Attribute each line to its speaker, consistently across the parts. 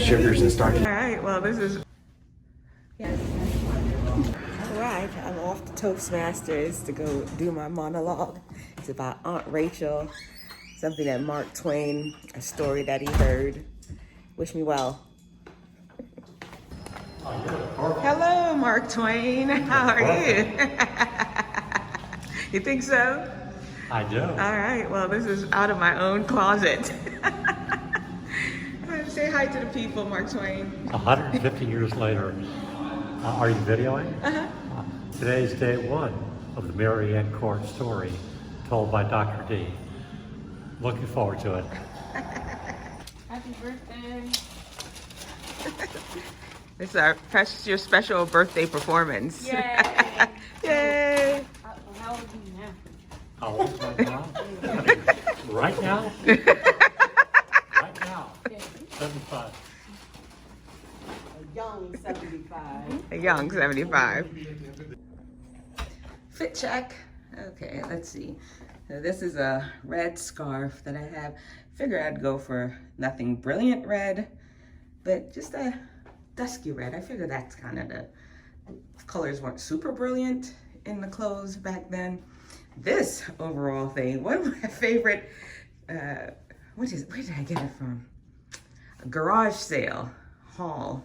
Speaker 1: sugars and starches.
Speaker 2: All right, well, this is... Yes. All right, I'm off to Toastmasters to go do my monologue. It's about Aunt Rachel, something that Mark Twain, a story that he heard. Wish me well. Hello, Mark Twain. How are you? You think so?
Speaker 1: I do.
Speaker 2: All right, well, this is out of my own closet. Say hi to the people, Mark Twain.
Speaker 1: 150 years later. Are you videoing?
Speaker 2: Uh-huh.
Speaker 1: Today's day one of the Mary Ann Court story told by Dr. D. Looking forward to it.
Speaker 2: Happy birthday. This is your special birthday performance.
Speaker 3: Yay!
Speaker 2: Yay!
Speaker 3: How old are you now?
Speaker 1: How old right now? Right now? Right now. 75.
Speaker 3: A young 75.
Speaker 2: A young 75. Fit check. Okay, let's see. So this is a red scarf that I have. Figured I'd go for nothing brilliant red, but just a dusky red. I figured that's kind of the colors weren't super brilliant in the clothes back then. This overall thing, one of my favorite, where did I get it from? A garage sale haul.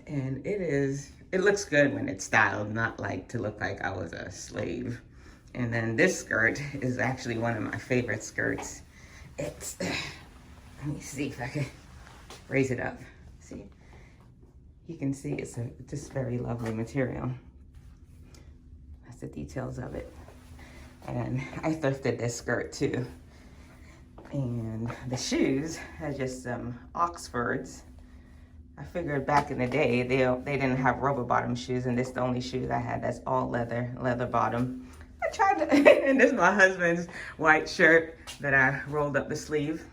Speaker 2: And it looks good when it's styled, not like to look like I was a slave. And then this skirt is actually one of my favorite skirts. It's, let me see if I can raise it up. See? You can see it's just very lovely material. That's the details of it. And I thrifted this skirt too. And the shoes are just some Oxfords. I figured back in the day, they didn't have rubber bottom shoes, and this is the only shoes I had that's all leather bottom. I tried to, and this is my husband's white shirt that I rolled up the sleeve,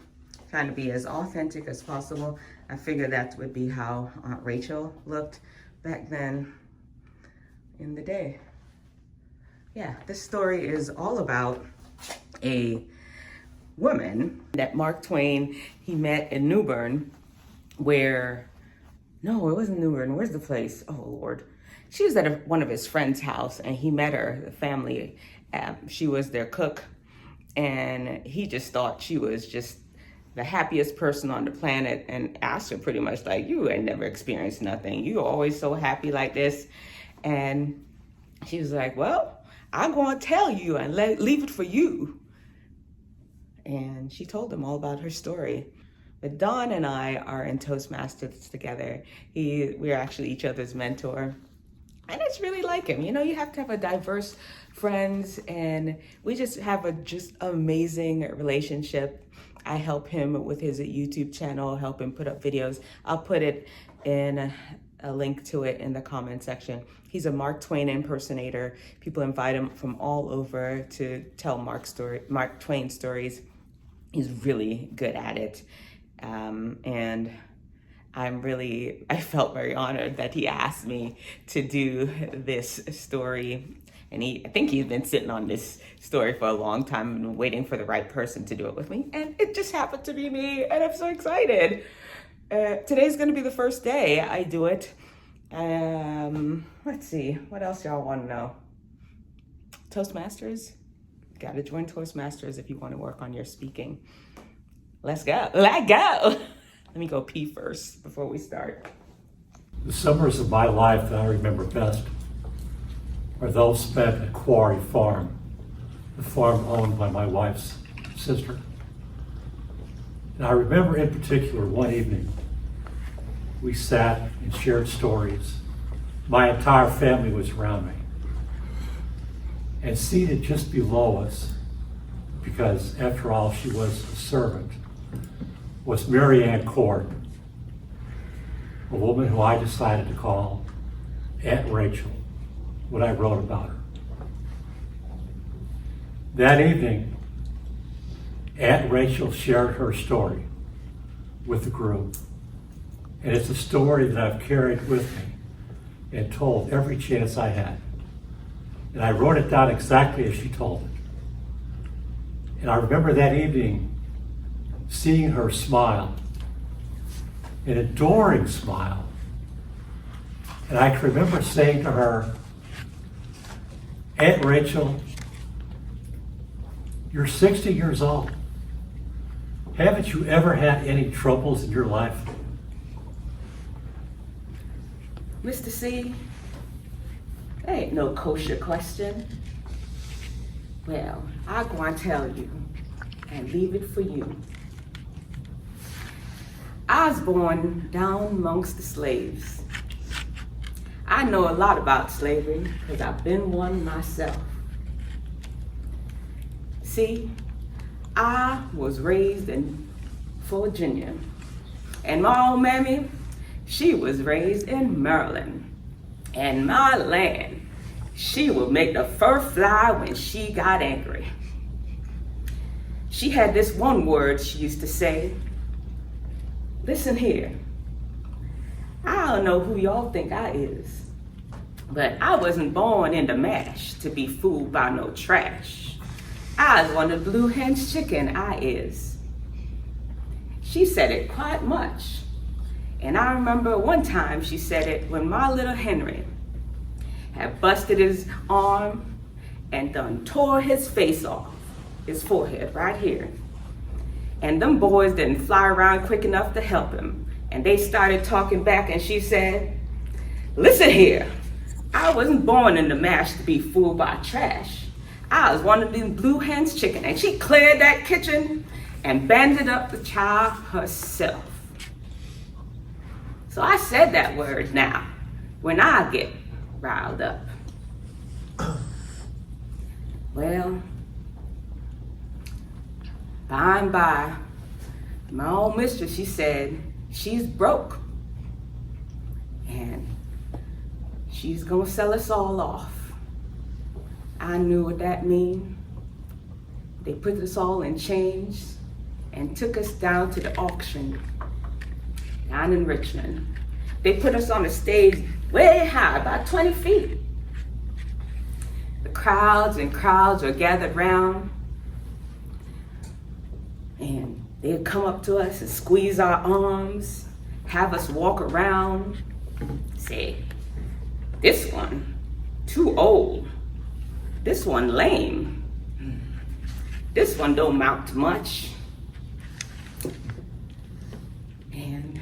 Speaker 2: trying to be as authentic as possible. I figured that would be how Aunt Rachel looked back then in the day. Yeah, this story is all about a woman that Mark Twain, he met in New Bern, where, no, it wasn't New Bern, where's the place? Oh Lord. She was at one of his friend's house and he met her, the family. She was their cook, and he just thought she was just the happiest person on the planet, and asked her pretty much like, you ain't never experienced nothing. You're always so happy like this. And she was like, well, I'm gonna tell you and leave it for you. And she told him all about her story. But Don and I are in Toastmasters together. We're actually each other's mentor. And it's really like him. You know, you have to have a diverse friends, and we just have a amazing relationship. I help him with his YouTube channel, help him put up videos. I'll put it in a link to it in the comment section. He's a Mark Twain impersonator. People invite him from all over to tell Mark Twain stories. He's really good at it. And I felt very honored that he asked me to do this story. And I think he's been sitting on this story for a long time and waiting for the right person to do it with me. And it just happened to be me, and I'm so excited. Today's gonna be the first day I do it. Let's see, what else y'all wanna know? Toastmasters, gotta join Toastmasters if you wanna work on your speaking. Let's go. Let me go pee first before we start.
Speaker 1: The summers of my life that I remember best are those spent at Quarry Farm, the farm owned by my wife's sister. And I remember in particular one evening, we sat and shared stories. My entire family was around me. And seated just below us, because after all, she was a servant, was Mary Ann Court, a woman who I decided to call Aunt Rachel when I wrote about her. That evening, Aunt Rachel shared her story with the group. And it's a story that I've carried with me and told every chance I had. And I wrote it down exactly as she told it. And I remember that evening seeing her smile an adoring smile. And I can remember saying to her, Aunt Rachel, you're 60 years old. Haven't you ever had any troubles in your life?
Speaker 2: Mr. C, that ain't no kosher question. Well, I'm going to tell you and leave it for you. I was born down amongst the slaves. I know a lot about slavery because I've been one myself. See, I was raised in Virginia, and my old mammy, she was raised in Maryland. And my land, she would make the fur fly when she got angry. She had this one word she used to say, listen here, I don't know who y'all think I is, but I wasn't born in the mash to be fooled by no trash. I was one of the blue hen's chicken, I is. She said it quite much. And I remember one time she said it when my little Henry had busted his arm and done tore his face off, his forehead right here. And them boys didn't fly around quick enough to help him. And they started talking back and she said, listen here, I wasn't born in the mash to be fooled by trash. I was one of these blue hen's chicken. And she cleared that kitchen and banded up the child herself. So I said that word now when I get riled up. Well, by and by, my old mistress, she said, she's broke. And she's gonna sell us all off. I knew what that mean. They put us all in chains and took us down to the auction down in Richmond. They put us on a stage way high, about 20 feet. The crowds and crowds were gathered round, and they'd come up to us and squeeze our arms, have us walk around, say, this one, too old. This one lame. This one don't amount to much. And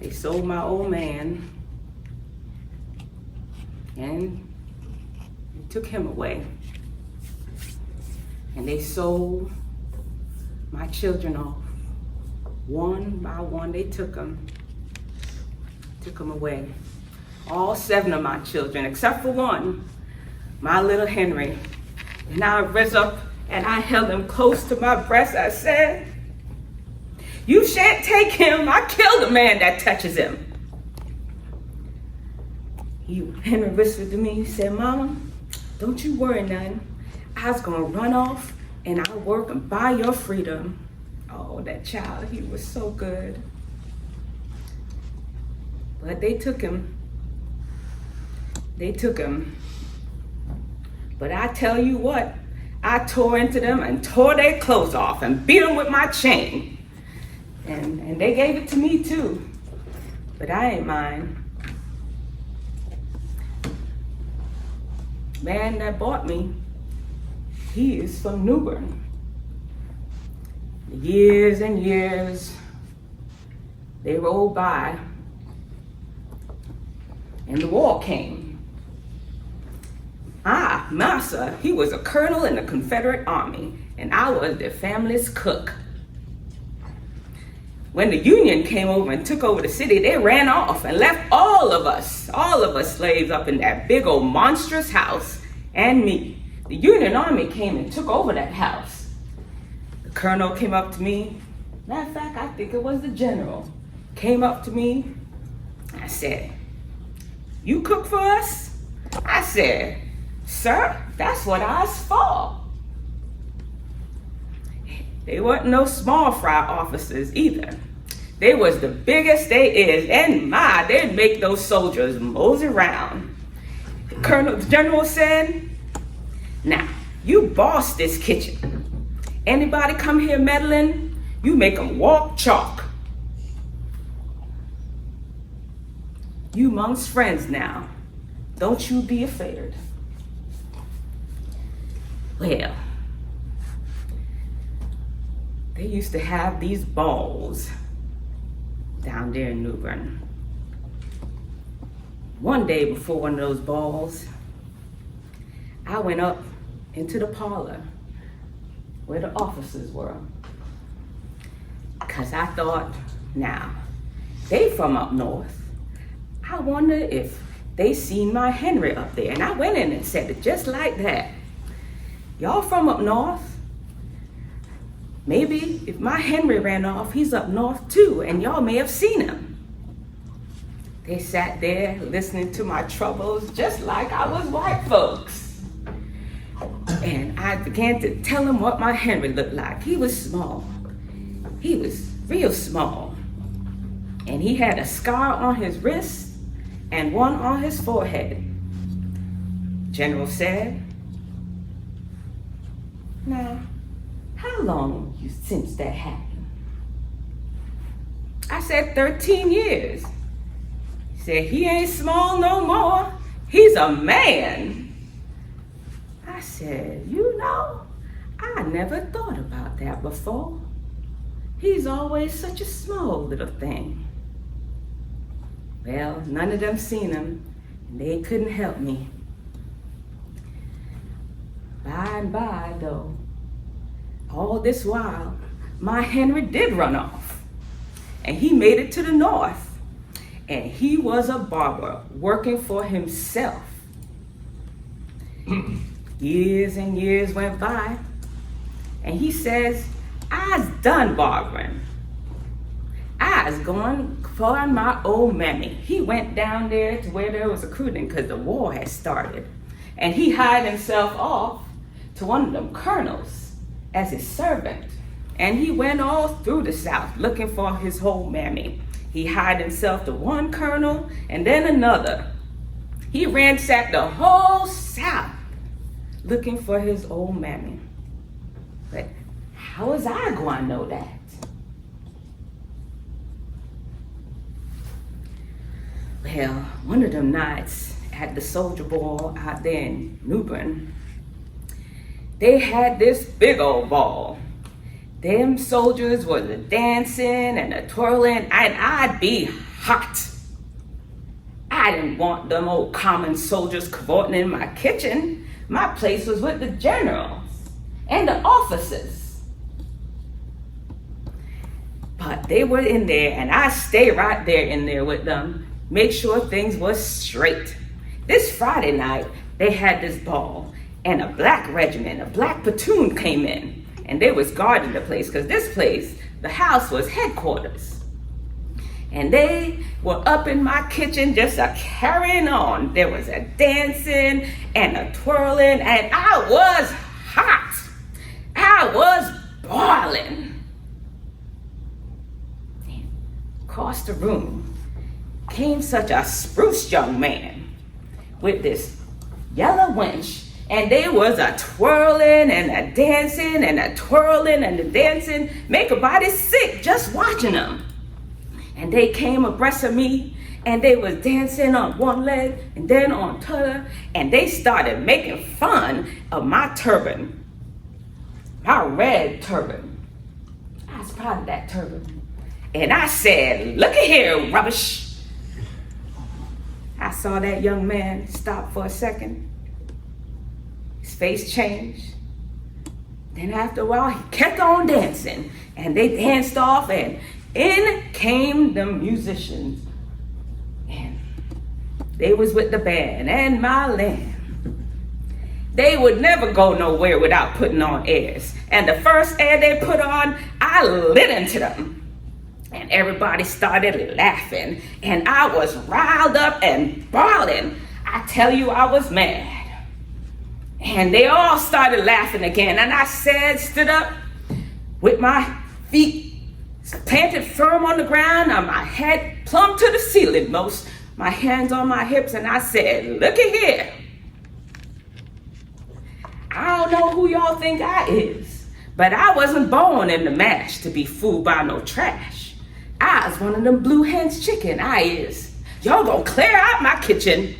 Speaker 2: they sold my old man and they took him away. And they sold my children off. One by one, they took them away. All 7 of my children, except for one, my little Henry. And I rose up and I held him close to my breast. I said, you shan't take him. I kill the man that touches him. Henry whispered to me, he said, Mama, don't you worry none. I was gonna run off and I'll work and buy your freedom. Oh, that child, he was so good. But they took him. They took him. But I tell you what, I tore into them and tore their clothes off and beat them with my chain. And they gave it to me too, but I ain't mine. Man that bought me, he is from New Bern. Years and years, they rolled by, and the war came. Massa, he was a colonel in the Confederate Army, and I was their family's cook. When the Union came over and took over the city, they ran off and left all of us slaves up in that big old monstrous house, and me. The Union Army came and took over that house. The colonel came up to me. Matter of fact, I think it was the general. Came up to me. I said, you cook for us? I said, sir, that's what I was for. They weren't no small fry officers either. They was the biggest they is, and they'd make those soldiers mosey around. The general said, now, you boss this kitchen. Anybody come here meddling, You make them walk chalk. You amongst friends now. Don't you be afraid. Well, they used to have these balls down there in New Bern. One day before one of those balls, I went up into the parlor where the officers were. Cause I thought, now, they from up north. I wonder if they seen my Henry up there. And I went in and said it just like that. Y'all from up north? Maybe if my Henry ran off, he's up north too, and y'all may have seen him. They sat there listening to my troubles just like I was white folks. And I began to tell them what my Henry looked like. He was small. He was real small. And he had a scar on his wrist and one on his forehead. General said, now, how long since that happened? I said 13 years. He said, he ain't small no more. He's a man. I said, you know, I never thought about that before. He's always such a small little thing. Well, none of them seen him, and they couldn't help me. By and by, though, all this while, my Henry did run off, and he made it to the north, and he was a barber working for himself. Years and years went by, and he says, I's done barbering. I's going for my old mammy. He went down there to where there was recruiting because the war had started, and he hired himself off to one of them colonels as his servant. And he went all through the South looking for his whole mammy. He hired himself to one colonel and then another. He ransacked the whole South looking for his old mammy. But how was I going to know that? Well, one of them nights at the soldier ball out there in New Bern, they had this big old ball. Them soldiers was a dancing and a twirling, and I'd be hot. I didn't want them old common soldiers cavorting in my kitchen. My place was with the generals and the officers. But they were in there, and I stayed right there in there with them, make sure things were straight. This Friday night, they had this ball, and a black regiment, a black platoon came in, and they was guarding the place, because this place, the house was headquarters. And they were up in my kitchen just carrying on. There was a dancing and a twirling, and I was hot. I was boiling. Across the room came such a spruce young man with this yellow wench, and they was a twirling and a dancing and a twirling and a dancing, make a body sick just watching them. And they came abreast of me, and they was dancing on one leg and then on t'other, and they started making fun of my turban, my red turban. I was proud of that turban. And I said, look at here, rubbish. I saw that young man stop for a second. His face changed. Then after a while, he kept on dancing. And they danced off, and in came the musicians. And they was with the band, and my land. They would never go nowhere without putting on airs. And the first air they put on, I lit into them. And everybody started laughing, and I was riled up and bawling. I tell you, I was mad. And they all started laughing again, and I stood up with my feet planted firm on the ground, and my head plumb to the ceiling, my hands on my hips, and I said, look at here. I don't know who y'all think I is, But I wasn't born in the mash to be fooled by no trash. I was one of them blue hens chicken, I is. Y'all gonna clear out my kitchen.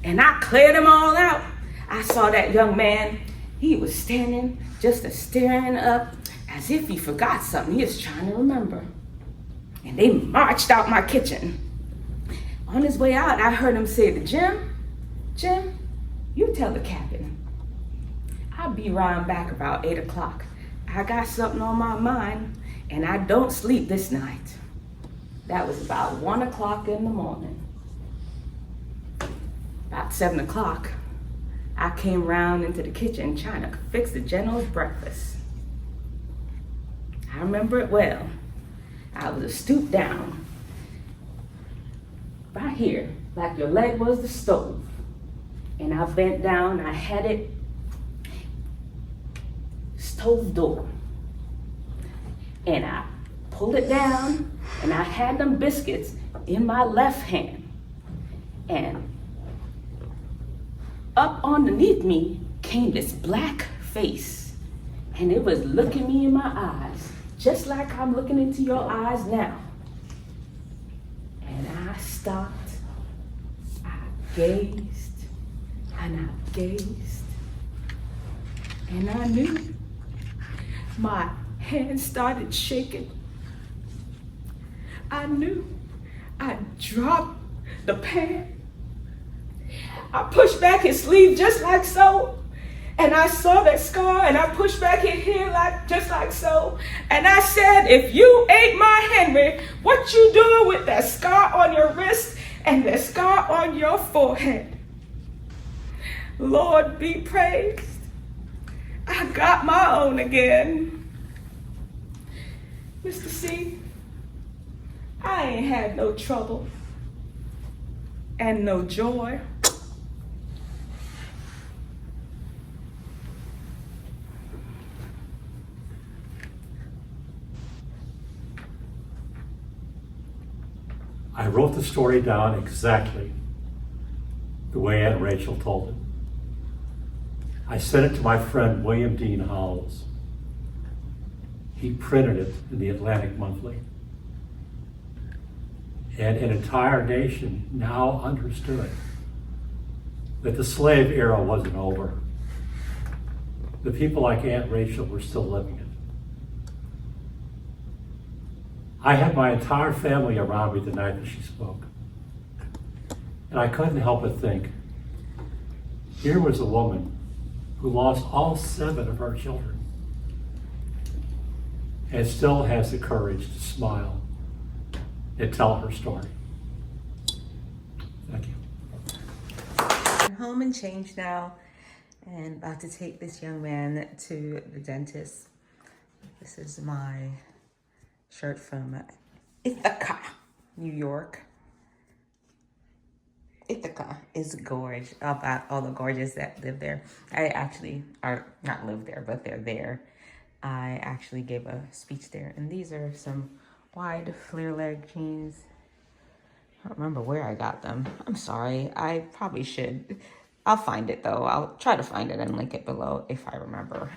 Speaker 2: And I cleared them all out. I saw that young man, he was standing just staring up as if he forgot something he was trying to remember. And they marched out my kitchen. On his way out, I heard him say to Jim, you tell the captain, I'll be around back about 8 o'clock. I got something on my mind and I don't sleep this night. That was about 1 o'clock in the morning. About 7 o'clock, I came round into the kitchen trying to fix the general's breakfast. I remember it well. I was stooped down, right here, like your leg was the stove. And I bent down, I had it stove door. And I pulled it down, and I had them biscuits in my left hand. And up underneath me came this black face, and it was looking me in my eyes, just like I'm looking into your eyes now. And I stopped, I gazed, and I gazed, and I knew. My hands started shaking. I knew. I dropped the pan. I pushed back his sleeve just like so. And I saw that scar, and I pushed back his hair just like so. And I said, if you ain't my Henry, what you doing with that scar on your wrist and that scar on your forehead? Lord be praised. I got my own again. Mr. C, I ain't had no trouble and no joy.
Speaker 1: I wrote the story down exactly the way Aunt Rachel told it. I sent it to my friend William Dean Howells. He printed it in the Atlantic Monthly. And an entire nation now understood that the slave era wasn't over. The people like Aunt Rachel were still living it. I had my entire family around me the night that she spoke. And I couldn't help but think, here was a woman who lost all 7 of her children and still has the courage to smile and tell her story. Thank you.
Speaker 2: I'm home and changed now and about to take this young man to the dentist. This is my shirt from Ithaca, New York. Ithaca is gorgeous, about all the gorgeous that live there. I actually are not live there, but they're there. I actually gave a speech there, and these are some wide flare leg jeans. I don't remember where I got them. I'm sorry, I probably should. I'll find it though. I'll try to find it and link it below if I remember.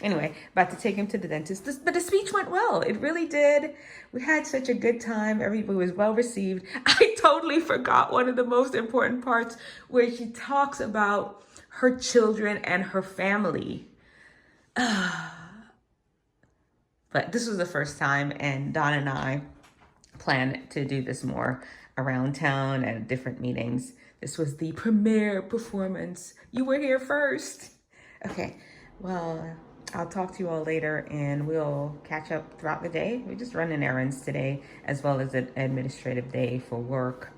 Speaker 2: Anyway, about to take him to the dentist. But the speech went well. It really did. We had such a good time. Everybody was well received. I totally forgot one of the most important parts where she talks about her children and her family. But this was the first time, and Don and I plan to do this more around town at different meetings. This was the premiere performance. You were here first. Okay, well, I'll talk to you all later and we'll catch up throughout the day. We're just running errands today, as well as an administrative day for work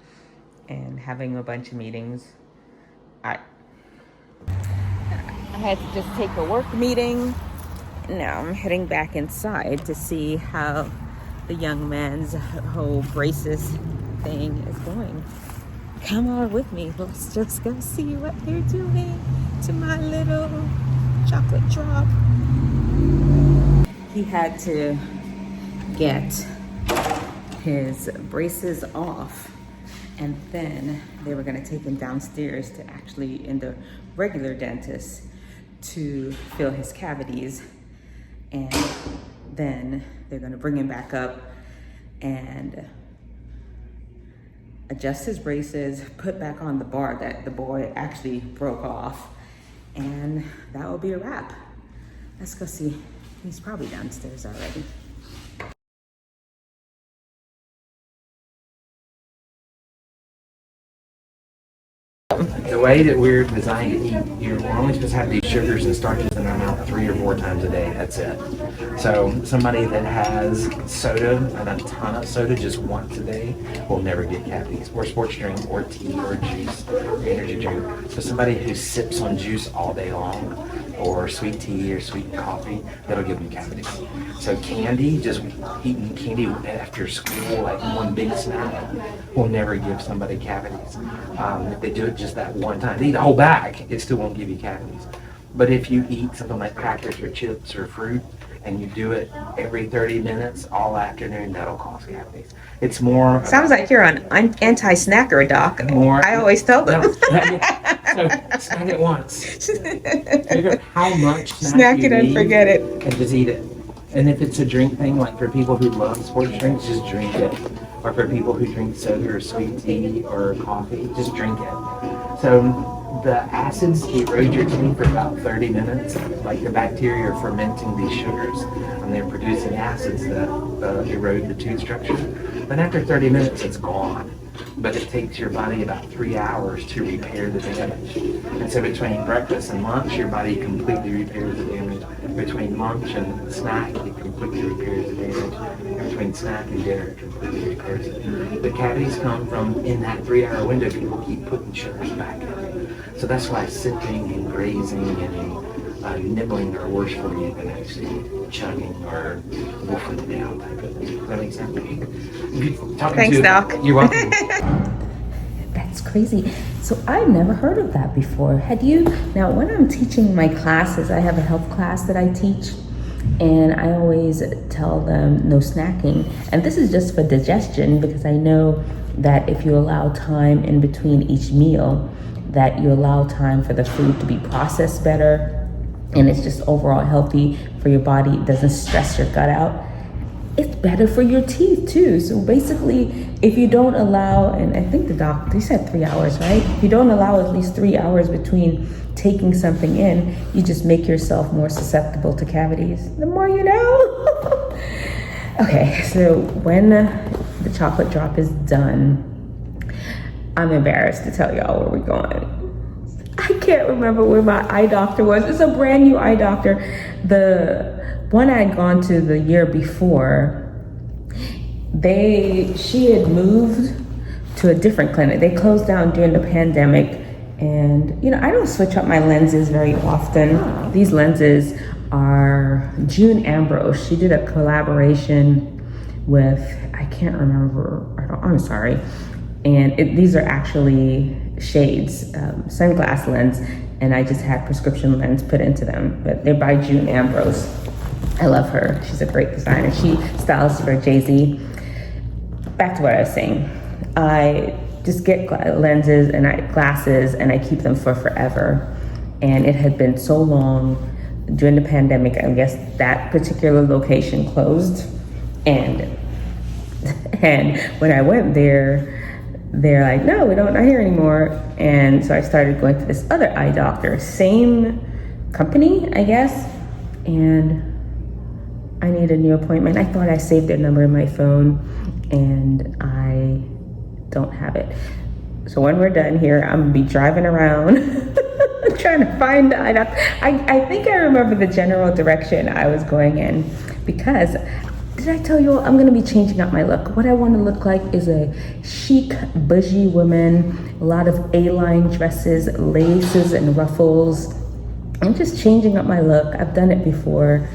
Speaker 2: and having a bunch of meetings. I had to just take a work meeting. Now I'm heading back inside to see how the young man's whole braces thing is going. Come on with me. Let's just go see what they're doing to my little chocolate drop. He had to get his braces off, and then they were going to take him downstairs to actually in the regular dentist to fill his cavities. and then they're gonna bring him back up and adjust his braces, put back on the bar that the boy actually broke off, and that will be a wrap. Let's go see. He's probably downstairs already.
Speaker 4: The way that we're designed to eat, you're only supposed to have these sugars and starches in our mouth 3 or 4 times a day. That's it. So somebody that has soda and a ton of soda just once a day will never get cavities, or sports drink, or tea, or juice, or energy drink. So somebody who sips on juice all day long, or sweet tea or sweet coffee, that'll give them cavities. So candy, just eating candy after school, like one big snack, will never give somebody cavities. If they do it just that one time, they eat a whole bag, it still won't give you cavities. But if you eat something like crackers or chips or fruit, and you do it every 30 minutes all afternoon, that'll cause cavities. It's more...
Speaker 2: Sounds like you're on anti-snacker, Doc. I always tell them.
Speaker 4: No, so snack it once. Figure out how much
Speaker 2: Snack
Speaker 4: you
Speaker 2: it and
Speaker 4: need
Speaker 2: forget it.
Speaker 4: and just eat it. And if it's a drink thing, like for people who love sports drinks, just drink it. Or for people who drink soda or sweet tea or coffee, just drink it. So the acids erode your teeth for about 30 minutes. Like the bacteria are fermenting these sugars, and they're producing acids that erode the tooth structure. Then after 30 minutes, it's gone. But it takes your body about 3 hours to repair the damage. And so between breakfast and lunch, your body completely repairs the damage. Between lunch and snack, it completely repairs the damage. And between snack and dinner, it completely repairs it. The cavities come from, in that 3-hour window, people keep putting sugars back in. So that's why sipping and grazing and nibbling are worse for you than actually chugging or wolfing it down type of thing. Does that make sense?
Speaker 2: Thanks, Doc.
Speaker 4: You're welcome.
Speaker 2: That's crazy. So I've never heard of that before. Had you? Now, when I'm teaching my classes, I have a health class that I teach, and I always tell them no snacking. And this is just for digestion, because I know that if you allow time in between each meal, that you allow time for the food to be processed better, and it's just overall healthy for your body. It doesn't stress your gut out. It's better for your teeth too. So basically, if you don't allow, and I think the doctor, he said 3 hours, right? If you don't allow at least 3 hours between taking something in, you just make yourself more susceptible to cavities. The more you know. Okay, so when the chocolate drop is done, I'm embarrassed to tell y'all where we're going. I can't remember where my eye doctor was. It's a brand new eye doctor. The one I had gone to the year before, she had moved to a different clinic. They closed down during the pandemic, and I don't switch up my lenses very often. These lenses are June Ambrose. She did a collaboration with, I can't remember, I'm sorry. And these are actually shades, sunglass lens, and I just had prescription lens put into them, but they're by June Ambrose. I love her. She's a great designer. She styles for Jay-Z. Back to what I was saying. I just get lenses and glasses, and I keep them for forever. And it had been so long during the pandemic, I guess that particular location closed. And when I went there, they're like, no, we're not here anymore. And so I started going to this other eye doctor, same company, I guess. And I need a new appointment. I thought I saved their number in my phone, and I don't have it. So when we're done here, I'm gonna be driving around trying to find the eye doctor. I think I remember the general direction I was going in, because did I tell you I'm gonna be changing up my look? What I wanna look like is a chic, bougie woman, a lot of A-line dresses, laces and ruffles. I'm just changing up my look. I've done it before.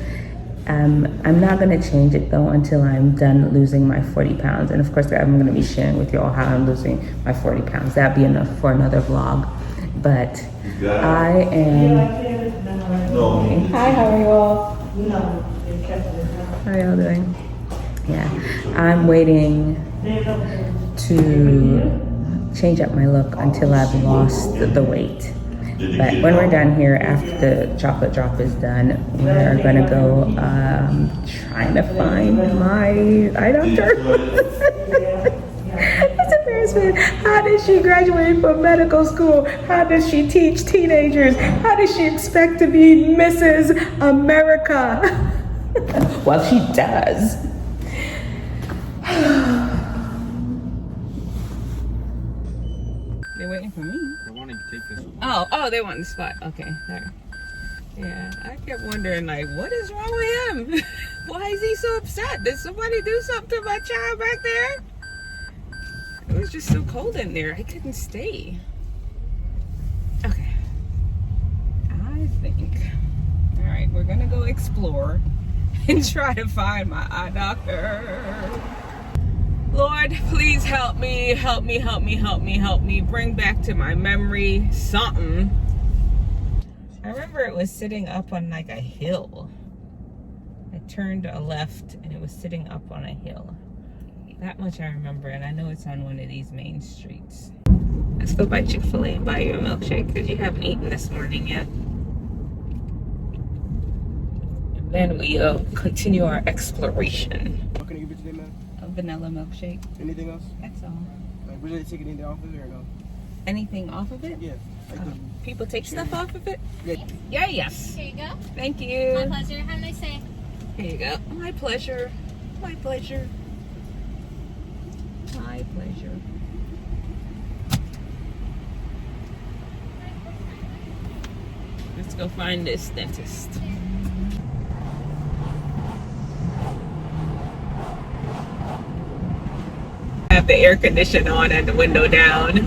Speaker 2: I'm not gonna change it though until I'm done losing my 40 pounds. And of course, I'm gonna be sharing with you all how I'm losing my 40 pounds. That'd be enough for another vlog. But I am, hi, how are you all? How are y'all doing? Yeah, I'm waiting to change up my look until I've lost the weight. But when we're done here, after the chocolate drop is done, we're gonna go trying to find my eye doctor. It's embarrassment. How did she graduate from medical school? How does she teach teenagers? How does she expect to be Mrs. America? Well, she does. They're waiting for me.
Speaker 5: I wanted to take this one.
Speaker 2: Oh, they want the spot. Okay, there. Yeah, I kept wondering, like, what is wrong with him? Why is he so upset? Did somebody do something to my child back there? It was just so cold in there. I couldn't stay. Okay. I think. All right, we're gonna go explore and try to find my eye doctor. Lord, please help me, help me, help me, help me, help me. Bring back to my memory something. I remember it was sitting up on like a hill. I turned a left and it was sitting up on a hill. That much I remember, and I know it's on one of these main streets. Let's go by Chick-fil-A and buy you a milkshake because you haven't eaten this morning yet. And then we'll continue our exploration.
Speaker 5: What can I give you today, man?
Speaker 2: A vanilla milkshake.
Speaker 5: Anything else?
Speaker 2: That's all.
Speaker 5: Like, would you take anything off of it or no?
Speaker 2: Anything off of it?
Speaker 5: Yeah. Like
Speaker 2: People take stuff off of it?
Speaker 5: yeah.
Speaker 2: Yeah, yes.
Speaker 6: Here you go.
Speaker 2: Thank you.
Speaker 6: My pleasure. Have a nice day.
Speaker 2: Here you go. My pleasure. My pleasure. My pleasure. Let's go find this dentist. I have the air conditioner on and the window down.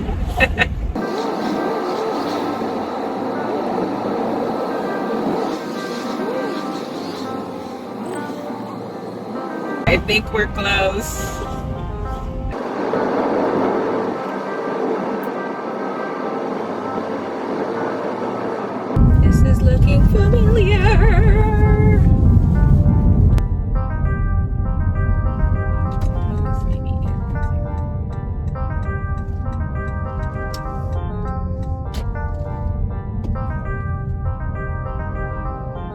Speaker 2: I think we're close. This is looking familiar. This may be it.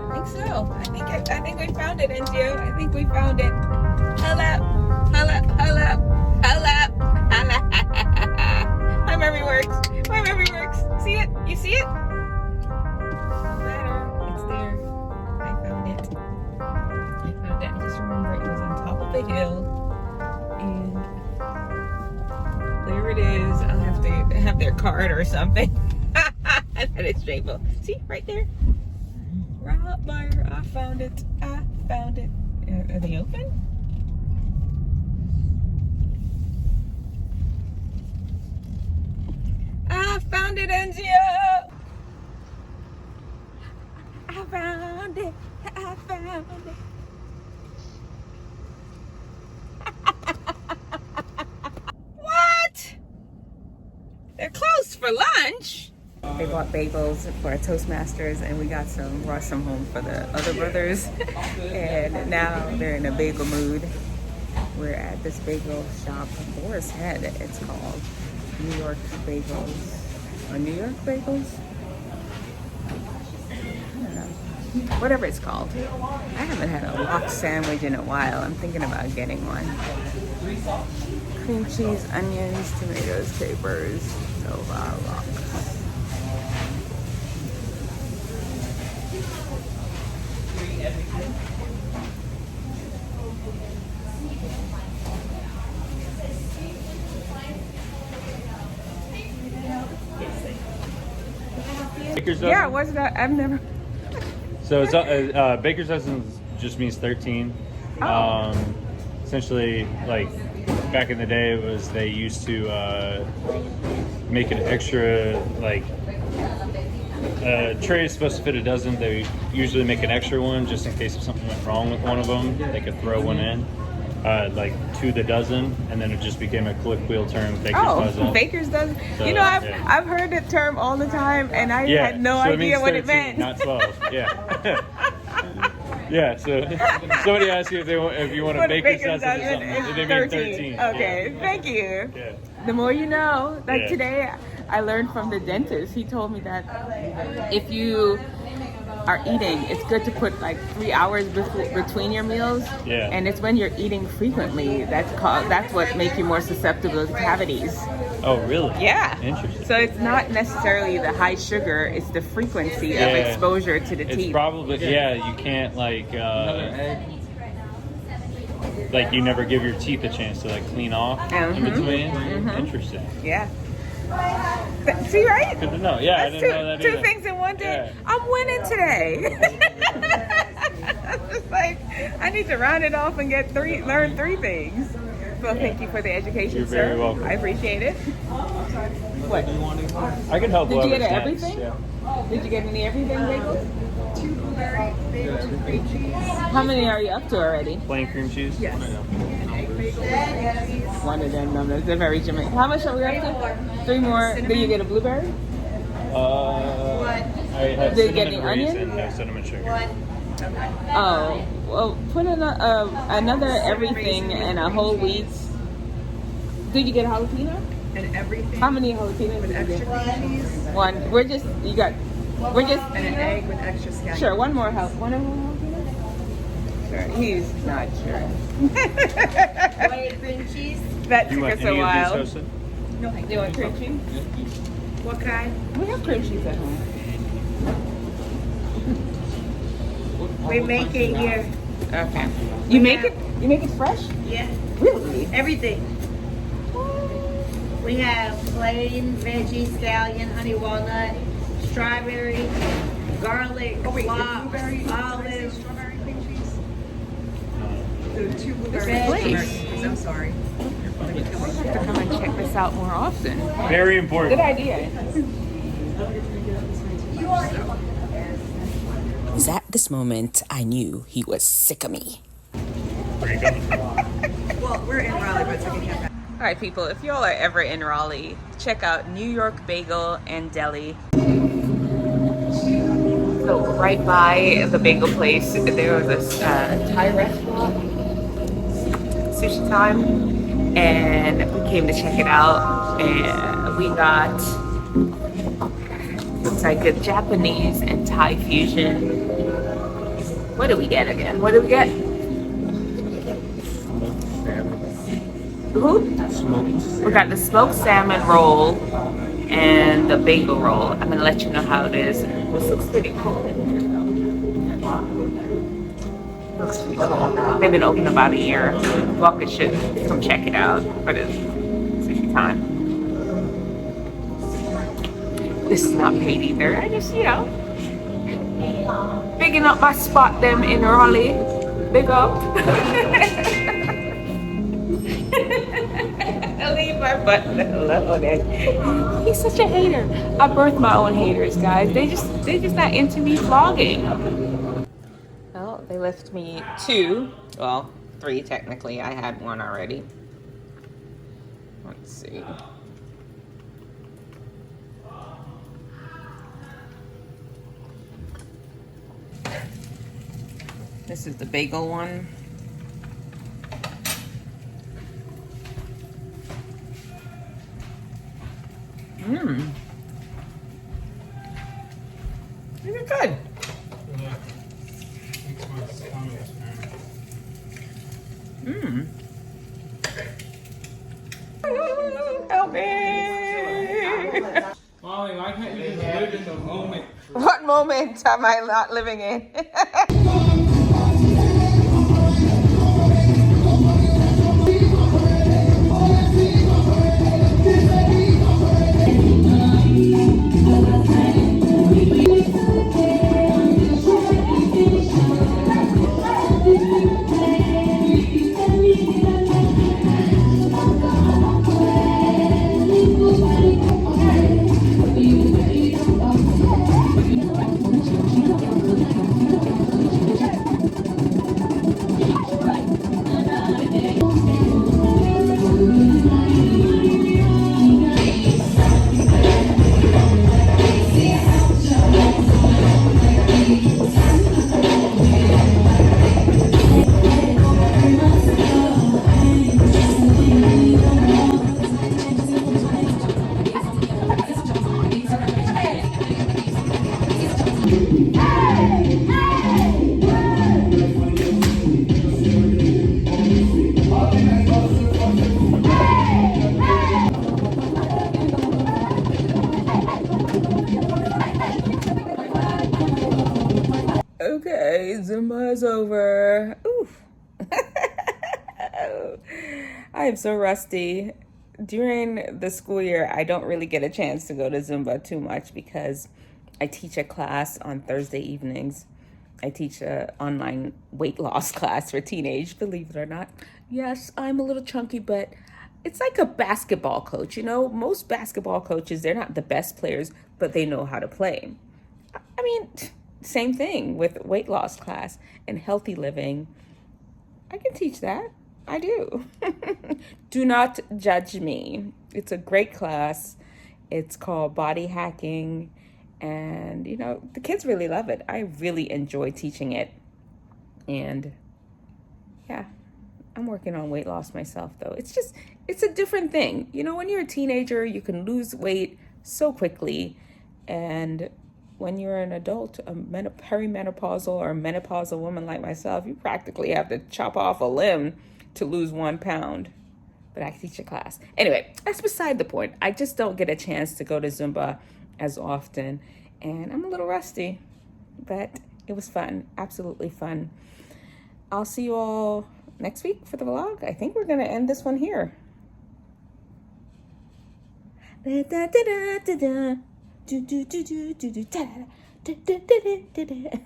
Speaker 2: I think so. I think we found it, NGO. I think we found it. Holla, holla, holla, holla, holla. My memory works. My memory works. See it? You see it? No matter. It's there. I found it. I found it. I just remember it was on top of a hill. And there it is. I'll have to have their card or something. That is J-Bo. See? Right there. Rottweiler. I found it. I found it. Are they open? I found it, NGO! I found it. I found it. What? They're closed for lunch? They bought bagels for our Toastmasters, and we got some, brought some home for the other brothers. And now they're in a bagel mood. We're at this bagel shop, Boar's Head, it's called. New York bagels. Or New York bagels? I don't know. Whatever it's called. I haven't had a lox sandwich in a while. I'm thinking about getting one. Cream cheese, onions, tomatoes, capers, Nova lox.
Speaker 7: Baker's dozen?
Speaker 2: Yeah, what's that? I've never.
Speaker 7: So it's, Baker's dozen just means 13.
Speaker 2: Oh.
Speaker 7: Essentially, like back in the day, it was they used to make an extra, like a tray is supposed to fit a dozen. They usually make an extra one just in case if something went wrong with one of them, they could throw one in. Like to the dozen, and then it just became a colloquial term, Baker's dozen.
Speaker 2: Baker's dozen.
Speaker 7: So,
Speaker 2: you know,
Speaker 7: yeah.
Speaker 2: I've heard the term all the time, and I had no
Speaker 7: so
Speaker 2: idea
Speaker 7: means
Speaker 2: what it
Speaker 7: 13,
Speaker 2: meant.
Speaker 7: not 12. Yeah. Yeah. So somebody asked you if you want a
Speaker 2: What
Speaker 7: Baker's dozen or
Speaker 2: dozen
Speaker 7: something.
Speaker 2: is
Speaker 7: They mean 13.
Speaker 2: Okay,
Speaker 7: Yeah.
Speaker 2: thank you.
Speaker 7: Yeah.
Speaker 2: The more you know. Like
Speaker 7: Yeah.
Speaker 2: today, I learned from the dentist. He told me that if you are eating, it's good to put like 3 hours between your meals.
Speaker 7: Yeah.
Speaker 2: And it's when you're eating frequently that's what makes you more susceptible to cavities.
Speaker 7: Oh, really?
Speaker 2: Yeah.
Speaker 7: Interesting.
Speaker 2: So it's not necessarily the high sugar; it's the frequency of exposure to the
Speaker 7: It's
Speaker 2: teeth.
Speaker 7: probably you can't like you never give your teeth a chance to like clean off in between. Interesting.
Speaker 2: Yeah. See, right?
Speaker 7: Good to know. Yeah, I
Speaker 2: That's
Speaker 7: didn't know that
Speaker 2: two
Speaker 7: either.
Speaker 2: things in one day.
Speaker 7: Yeah.
Speaker 2: I'm winning today. It's like I need to round it off and learn 3 things. So thank you for the education,
Speaker 7: You're
Speaker 2: sir.
Speaker 7: very welcome.
Speaker 2: I appreciate it. What?
Speaker 7: I can help.
Speaker 2: Did you get
Speaker 7: whoever's
Speaker 2: everything?
Speaker 7: next, yeah.
Speaker 2: Did you get any everything bagels?
Speaker 3: 2 blueberry, bagel, 2 cream cheese,
Speaker 2: How many are you up to already?
Speaker 7: Plain cream cheese.
Speaker 3: yes, an egg bagel, cream cheese.
Speaker 2: One of them numbers. They're very Jamaican. How much are we up to? 3 more. Did you get a blueberry?
Speaker 7: I had
Speaker 2: Did you get
Speaker 7: cinnamon
Speaker 2: the
Speaker 7: raisin,
Speaker 2: onion?
Speaker 7: no cinnamon sugar.
Speaker 2: Oh, well, put in another everything and a whole wheat. Did you get a jalapeno?
Speaker 3: And everything.
Speaker 2: How many jalapenos
Speaker 3: With
Speaker 2: did you
Speaker 3: extra
Speaker 2: get?
Speaker 3: cream cheese.
Speaker 2: One.
Speaker 3: And an egg with extra scallions.
Speaker 2: Sure, one more jalapeno. Sure, he's not sure.
Speaker 3: Cream cheese.
Speaker 2: That
Speaker 7: You
Speaker 2: took
Speaker 7: want
Speaker 2: us
Speaker 7: any
Speaker 2: a
Speaker 7: of
Speaker 2: while.
Speaker 7: these toasted?
Speaker 3: No, thank
Speaker 2: You want cream cheese?
Speaker 3: What kind?
Speaker 2: We have cream cheese at home.
Speaker 3: We make it here.
Speaker 2: Okay. You make it? You make it fresh?
Speaker 3: Yeah,
Speaker 2: Really?
Speaker 3: everything. We have plain veggie, scallion, honey walnut, strawberry, garlic, blueberry, olive. Strawberry cream cheese. The 2 blueberry
Speaker 2: Place.
Speaker 3: strawberry cheese. I'm sorry.
Speaker 2: We'll have to come and check this out more often.
Speaker 7: Very important.
Speaker 2: Good idea.
Speaker 6: At this moment, I knew he was sick of me.
Speaker 7: Where are you going?
Speaker 3: Well, we're in Raleigh, but it's like a cafe.
Speaker 2: All right, people, if y'all are ever in Raleigh, check out New York Bagel and Deli. So right by the bagel place, there was a Thai restaurant, Sushi Time, and we came to check it out, and we got, looks like a Japanese and Thai fusion. What did we get again? What did we get? Who? We got the smoked salmon roll and the bagel roll. I'm gonna let you know how it is. This looks pretty cool. Looks pretty cool. They've been open about a year. Walker should come check it out for the Sushi Time. This is not paid either. I just, bigging up my spot them in Raleigh. Big up. Leave my button alone. He's such a hater. I birthed my own haters, guys. They just not into me vlogging. Well, they left me 2. Well, 3 technically. I had 1 already. Let's see. This is the bagel one. These are good. Help me!
Speaker 5: Molly, why can't you just live in the moment?
Speaker 2: What moment am I not living in? I am so rusty. During the school year, I don't really get a chance to go to Zumba too much because I teach a class on Thursday evenings. I teach an online weight loss class for teenage, believe it or not. Yes, I'm a little chunky, but it's like a basketball coach. You know, most basketball coaches, they're not the best players, but they know how to play. I mean, same thing with weight loss class and healthy living. I can teach that. I do. Do not judge me. It's a great class. It's called Body Hacking. And, you know, the kids really love it. I really enjoy teaching it. And, yeah, I'm working on weight loss myself, though. It's a different thing. You know, when you're a teenager, you can lose weight so quickly. And when you're an adult, a perimenopausal or menopausal woman like myself, you practically have to chop off a limb to lose 1 pound. But I teach a class. Anyway, that's beside the point. I just don't get a chance to go to Zumba as often. And I'm a little rusty. But it was fun. Absolutely fun. I'll see you all next week for the vlog. I think we're going to end this one here. Da, da, da, da, da, da. Do, do, do, do, do, do, da, da, da, da, da, da, da.